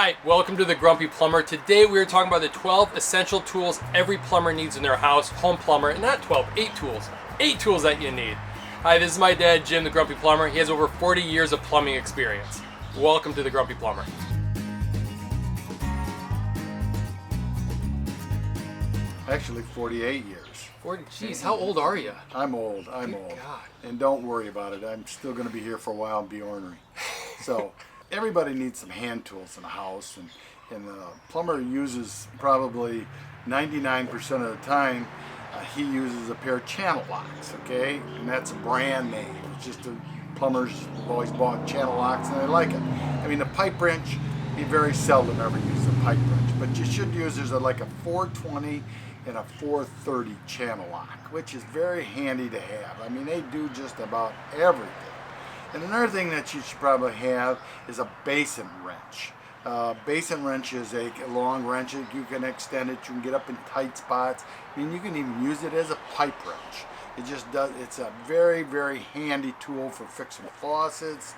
Hi, welcome to the Grumpy Plumber. Today we are talking about the 12 essential tools every plumber needs in their house, home plumber, and not 12, 8 tools. 8 tools that you need. Hi, this is my dad, Jim, the Grumpy Plumber. He has over 40 years of plumbing experience. Welcome to the Grumpy Plumber. Actually, 48 years. 40, geez, how old are you? I'm old. Good God. And don't worry about it. I'm still going to be here for a while and be ornery. So everybody needs some hand tools in the house, and the plumber uses probably 99% of the time. He uses a pair of channel locks, okay? And that's a brand name. It's just plumbers have always bought channel locks and they like it. I mean, a pipe wrench, you very seldom ever use a pipe wrench, but you should use, there's like a 420 and a 430 channel lock, which is very handy to have. I mean, they do just about everything. And another thing that you should probably have is a basin wrench. Basin wrench is a long wrench. You can extend it. You can get up in tight spots. I mean, you can even use it as a pipe wrench. It just does. It's a very, very handy tool for fixing faucets,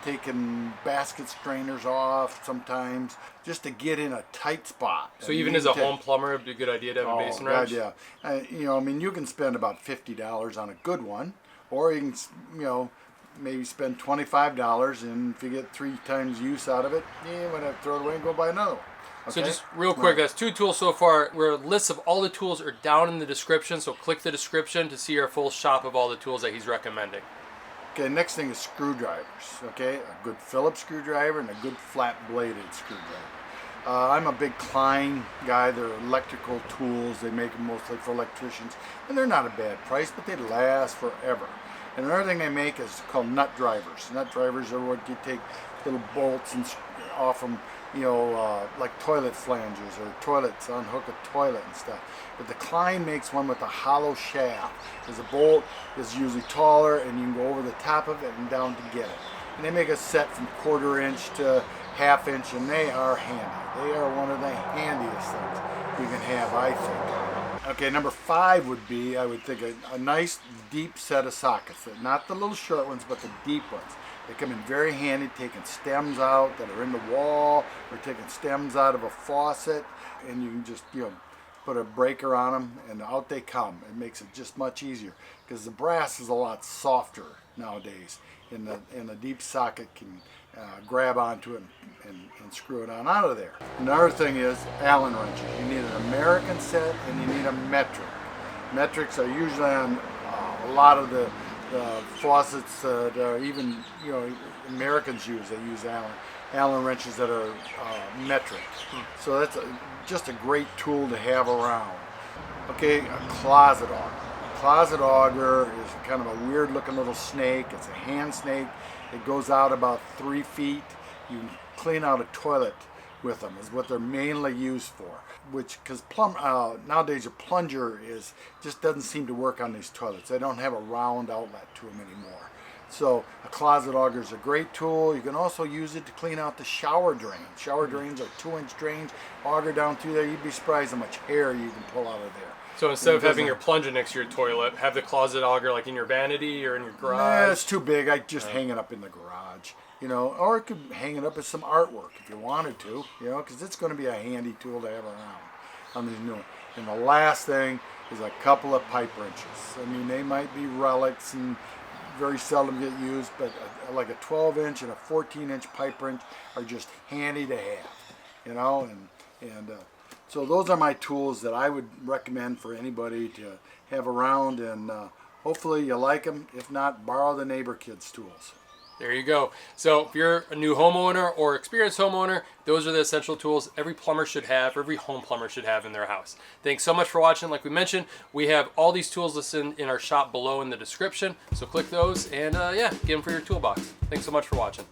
taking basket strainers off sometimes, just to get in a tight spot. So even as a home plumber, it'd be a good idea to have a basin wrench? God, yeah. I mean, you can spend about $50 on a good one, or you can, maybe spend $25, and if you get 3 times use out of it, you might have to throw it away and go buy another one. Okay? So just real quick, that's 2 tools so far. Where lists of all the tools are down in the description, so click the description to see our full shop of all the tools that he's recommending. Okay, next thing is screwdrivers. Okay, a good Phillips screwdriver and a good flat-bladed screwdriver. I'm a big Klein guy. They're electrical tools. They make them mostly for electricians, and they're not a bad price, but they last forever. And another thing they make is called nut drivers. Nut drivers are what you take little bolts and off them, like toilet flanges or toilets, unhook a toilet and stuff. But the Klein makes one with a hollow shaft. Because the bolt is usually taller and you can go over the top of it and down to get it. And they make a set from 1/4 inch to 1/2 inch, and they are handy. They are one of the handiest things you can have, I think. Okay, number 5 would be, I would think, a nice deep set of sockets. Not the little short ones, but the deep ones. They come in very handy, taking stems out that are in the wall, or taking stems out of a faucet, and you can just, put a breaker on them, and out they come. It makes it just much easier, because the brass is a lot softer nowadays, and the deep socket can grab onto it and screw it on out of there. Another thing is Allen wrenches. You need an American set and you need a metric. Metrics are usually on a lot of the faucets that are even Americans use. They use Allen wrenches that are metric. So that's just a great tool to have around. Okay, a closet auger. A closet auger is kind of a weird looking little snake. It's a hand snake. It goes out about 3 feet. You can clean out a toilet with them, is what they're mainly used for. Because nowadays a plunger just doesn't seem to work on these toilets. They don't have a round outlet to them anymore. So a closet auger is a great tool. You can also use it to clean out the shower drain. Shower drains are 2-inch drains. Auger down through there. You'd be surprised how much hair you can pull out of there. So instead of having your plunger next to your toilet, have the closet auger like in your vanity or in your garage? Nah, it's too big. I just hang it up in the garage, or you could hang it up as some artwork if you wanted to, because it's going to be a handy tool to have around on these new ones. And the last thing is a couple of pipe wrenches. I mean, they might be relics and very seldom get used, but like a 12-inch and a 14-inch pipe wrench are just handy to have, So those are my tools that I would recommend for anybody to have around, and hopefully you like them. If not, borrow the neighbor kid's tools. There you go. So if you're a new homeowner or experienced homeowner, those are the essential tools every plumber should have, every home plumber should have in their house. Thanks so much for watching. Like we mentioned, we have all these tools listed in our shop below in the description. So click those and get them for your toolbox. Thanks so much for watching.